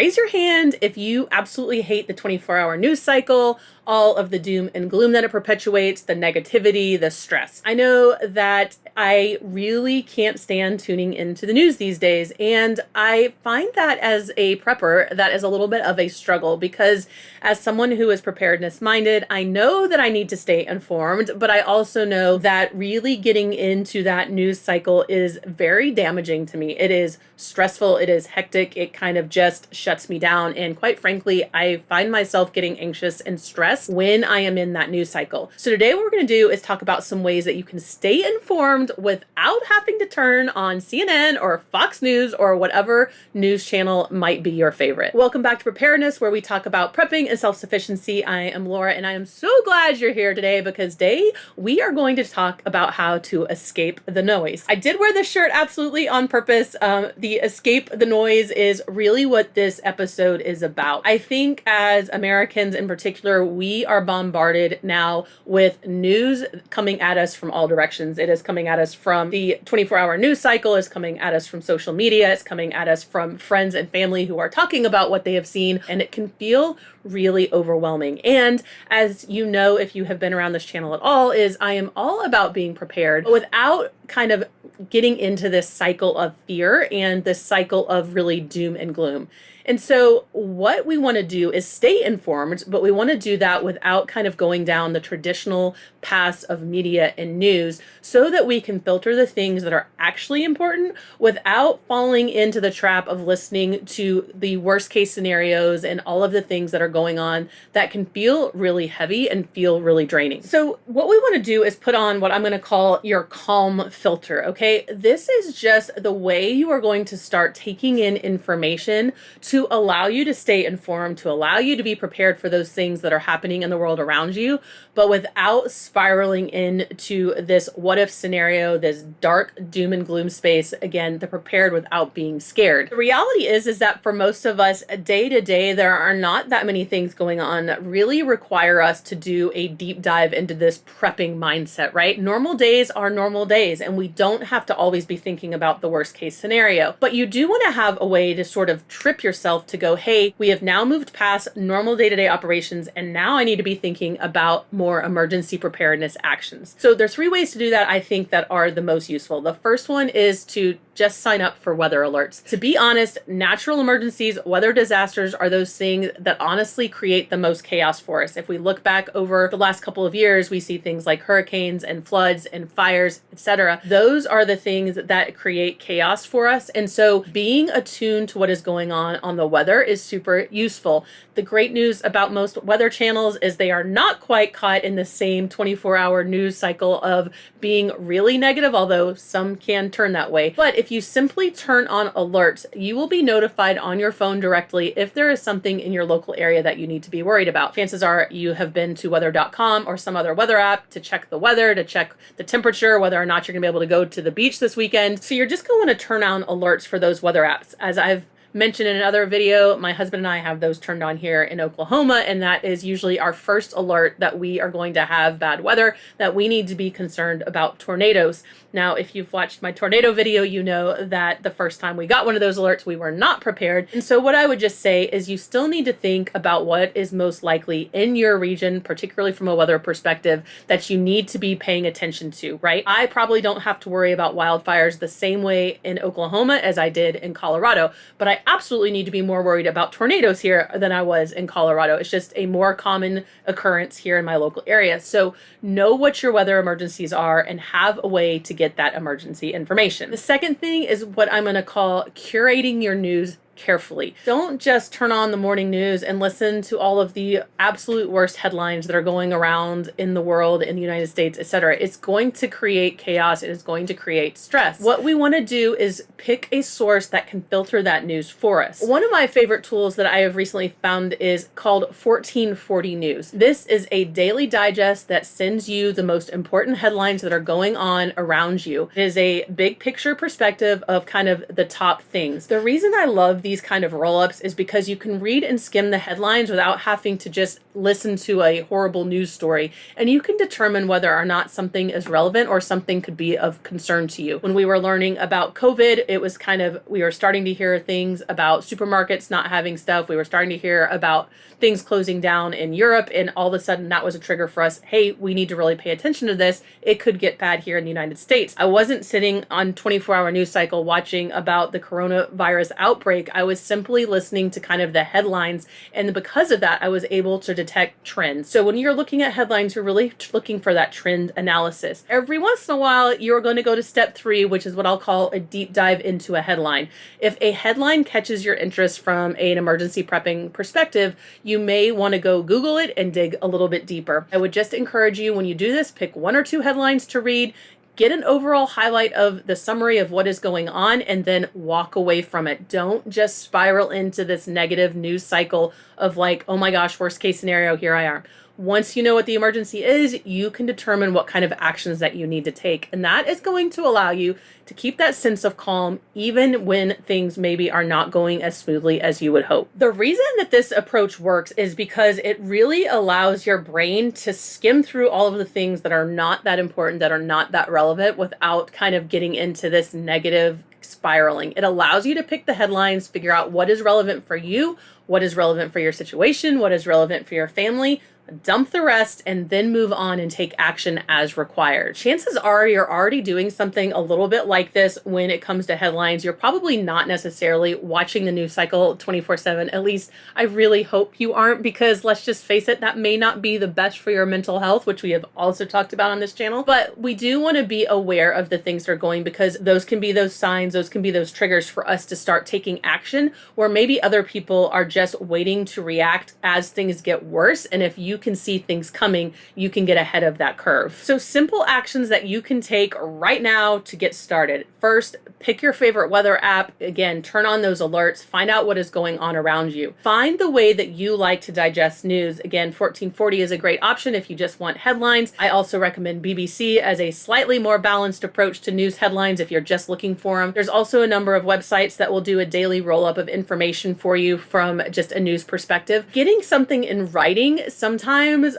Raise your hand if you absolutely hate the 24-hour news cycle, all of the doom and gloom that it perpetuates, the negativity, the stress. I know that I really can't stand tuning into the news these days, and I find that as a prepper, that is a little bit of a struggle because as someone who is preparedness minded, I know that I need to stay informed, but I also know that really getting into that news cycle is very damaging to me. It is stressful, it is hectic, it kind of just shuts me down, and quite frankly, I find myself getting anxious and stressed when I am in that news cycle. So today what we're going to do is talk about some ways that you can stay informed without having to turn on CNN or Fox News or whatever news channel might be your favorite. Welcome back to Preparedness, where we talk about prepping and self-sufficiency. I am Laura, and I am so glad you're here today because today we are going to talk about how to escape the noise. I did wear this shirt absolutely on purpose. The escape the noise is really what this episode is about. I think as Americans in particular, we are bombarded now with news coming at us from all directions. It is coming at us from the 24-hour news cycle, it's coming at us from social media, it's coming at us from friends and family who are talking about what they have seen, and it can feel really overwhelming. And as you know, if you have been around this channel at all, is I am all about being prepared without kind of getting into this cycle of fear and this cycle of really doom and gloom. And so what we want to do is stay informed, but we want to do that without kind of going down the traditional paths of media and news so that we can filter the things that are actually important without falling into the trap of listening to the worst case scenarios and all of the things that are going on that can feel really heavy and feel really draining. So what we want to do is put on what I'm going to call your calm filter, okay? This is just the way you are going to start taking in information to allow you to stay informed, to allow you to be prepared for those things that are happening in the world around you, but without spiraling into this what if scenario, this dark doom and gloom space. Again, the prepared without being scared. The reality is that for most of us, day to day, there are not that many things going on that really require us to do a deep dive into this prepping mindset, right? Normal days are normal days, and we don't have to always be thinking about the worst case scenario, but you do want to have a way to sort of trip yourself to go, hey, we have now moved past normal day-to-day operations, and now I need to be thinking about more emergency preparedness actions. So there's 3 ways to do that I think that are the most useful. The first one is to just sign up for weather alerts. To be honest, natural emergencies, weather disasters are those things that honestly create the most chaos for us. If we look back over the last couple of years, we see things like hurricanes and floods and fires, etc. Those are the things that create chaos for us. And so being attuned to what is going on the weather is super useful. The great news about most weather channels is they are not quite caught in the same 24-hour news cycle of being really negative, although some can turn that way. But if you simply turn on alerts, you will be notified on your phone directly if there is something in your local area that you need to be worried about. Chances are you have been to weather.com or some other weather app to check the weather, to check the temperature, whether or not you're going to be able to go to the beach this weekend. So you're just going to turn on alerts for those weather apps. As I've mentioned in another video, my husband and I have those turned on here in Oklahoma, and that is usually our first alert that we are going to have bad weather, that we need to be concerned about tornadoes. Now, if you've watched my tornado video, you know that the first time we got one of those alerts, we were not prepared. And so what I would just say is you still need to think about what is most likely in your region, particularly from a weather perspective, that you need to be paying attention to, right? I probably don't have to worry about wildfires the same way in Oklahoma as I did in Colorado, but I absolutely need to be more worried about tornadoes here than I was in Colorado. It's just a more common occurrence here in my local area. So know what your weather emergencies are and have a way to get that emergency information. The second thing is what I'm going to call curating your news carefully. Don't just turn on the morning news and listen to all of the absolute worst headlines that are going around in the world, in the United States, etc. It's going to create chaos. It is going to create stress. What we want to do is pick a source that can filter that news for us. One of my favorite tools that I have recently found is called 1440 News. This is a daily digest that sends you the most important headlines that are going on around you. It is a big picture perspective of kind of the top things. The reason I love these these kind of roll-ups is because you can read and skim the headlines without having to just listen to a horrible news story, and you can determine whether or not something is relevant or something could be of concern to you. When we were learning about COVID, it was we were starting to hear things about supermarkets not having stuff. We were starting to hear about things closing down in Europe, and all of a sudden that was a trigger for us. Hey, we need to really pay attention to this. It could get bad here in the United States. I wasn't sitting on 24-hour news cycle watching about the coronavirus outbreak. I was simply listening to kind of the headlines, and because of that, I was able to detect trends. So when you're looking at headlines, you're really looking for that trend analysis. Every once in a while, you're going to go to step 3, which is what I'll call a deep dive into a headline. If a headline catches your interest from an emergency prepping perspective, you may want to go Google it and dig a little bit deeper. I would just encourage you, when you do this, pick 1 or 2 headlines to read, get an overall highlight of the summary of what is going on, and then walk away from it. Don't just spiral into this negative news cycle of like, oh my gosh, worst case scenario, here I am. Once you know what the emergency is, you can determine what kind of actions that you need to take. And that is going to allow you to keep that sense of calm even when things maybe are not going as smoothly as you would hope. The reason that this approach works is because it really allows your brain to skim through all of the things that are not that important, that are not that relevant, without kind of getting into this negative spiraling. It allows you to pick the headlines, figure out what is relevant for you, what is relevant for your situation, what is relevant for your family, dump the rest, and then move on and take action as required. Chances are you're already doing something a little bit like this when it comes to headlines. You're probably not necessarily watching the news cycle 24/7. At least I really hope you aren't, because let's just face it, that may not be the best for your mental health, which we have also talked about on this channel. But we do want to be aware of the things that are going, because those can be those signs, those can be those triggers for us to start taking action, where maybe other people are just waiting to react as things get worse. And if you can see things coming, you can get ahead of that curve. So simple actions that you can take right now to get started. First, pick your favorite weather app. Again, turn on those alerts, find out what is going on around you. Find the way that you like to digest news. Again, 1440 is a great option if you just want headlines. I also recommend BBC as a slightly more balanced approach to news headlines if you're just looking for them. There's also a number of websites that will do a daily roll-up of information for you from just a news perspective. Getting something in writing sometimes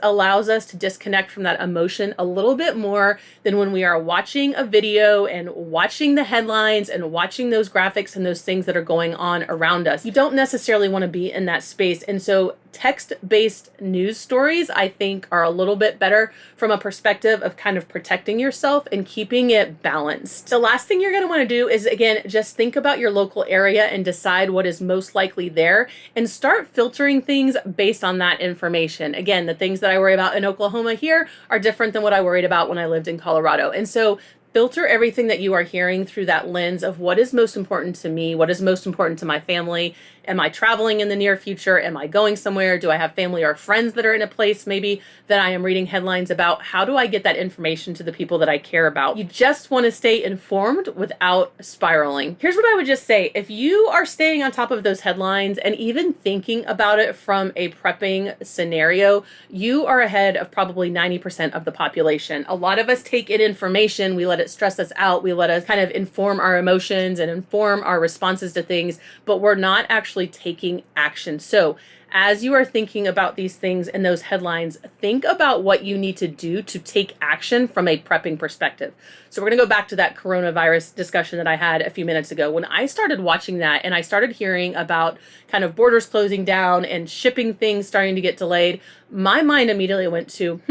allows us to disconnect from that emotion a little bit more than when we are watching a video and watching the headlines and watching those graphics and those things that are going on around us. You don't necessarily want to be in that space. And so text-based news stories, I think, are a little bit better from a perspective of kind of protecting yourself and keeping it balanced. The last thing you're going to want to do is, again, just think about your local area and decide what is most likely there, and start filtering things based on that information. Again, the things that I worry about in Oklahoma here are different than what I worried about when I lived in Colorado. And so filter everything that you are hearing through that lens of what is most important to me, what is most important to my family. Am I traveling in the near future? Am I going somewhere? Do I have family or friends that are in a place maybe that I am reading headlines about? How do I get that information to the people that I care about? You just want to stay informed without spiraling. Here's what I would just say. If you are staying on top of those headlines and even thinking about it from a prepping scenario, you are ahead of probably 90% of the population. A lot of us take in information, we let it stress us out, we let us kind of inform our emotions and inform our responses to things, but we're not actually taking action. So as you are thinking about these things in those headlines, think about what you need to do to take action from a prepping perspective. So we're going to go back to that coronavirus discussion that I had a few minutes ago. When I started watching that and I started hearing about kind of borders closing down and shipping things starting to get delayed, my mind immediately went to,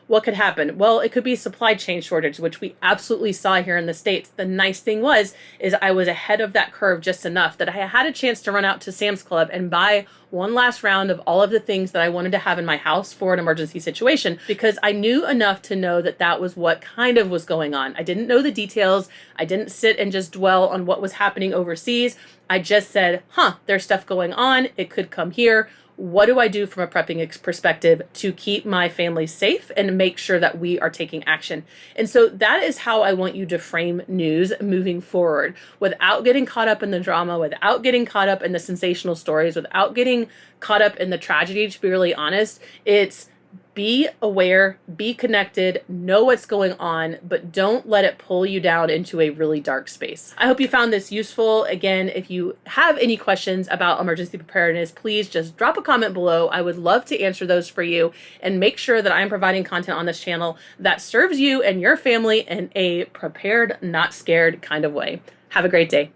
what could happen? Well, it could be supply chain shortage, which we absolutely saw here in the States. The nice thing is I was ahead of that curve just enough that I had a chance to run out to Sam's Club and buy one last round of all of the things that I wanted to have in my house for an emergency situation, because I knew enough to know that that was what kind of was going on. I didn't know the details. I didn't sit and just dwell on what was happening overseas. I just said, there's stuff going on. It could come here. What do I do from a prepping perspective to keep my family safe and make sure that we are taking action? And so that is how I want you to frame news moving forward, without getting caught up in the drama, without getting caught up in the sensational stories, without getting caught up in the tragedy. To be really honest, it's Be aware, be connected, know what's going on, but don't let it pull you down into a really dark space. I hope you found this useful. Again, if you have any questions about emergency preparedness, please just drop a comment below. I would love to answer those for you and make sure that I'm providing content on this channel that serves you and your family in a prepared, not scared kind of way. Have a great day.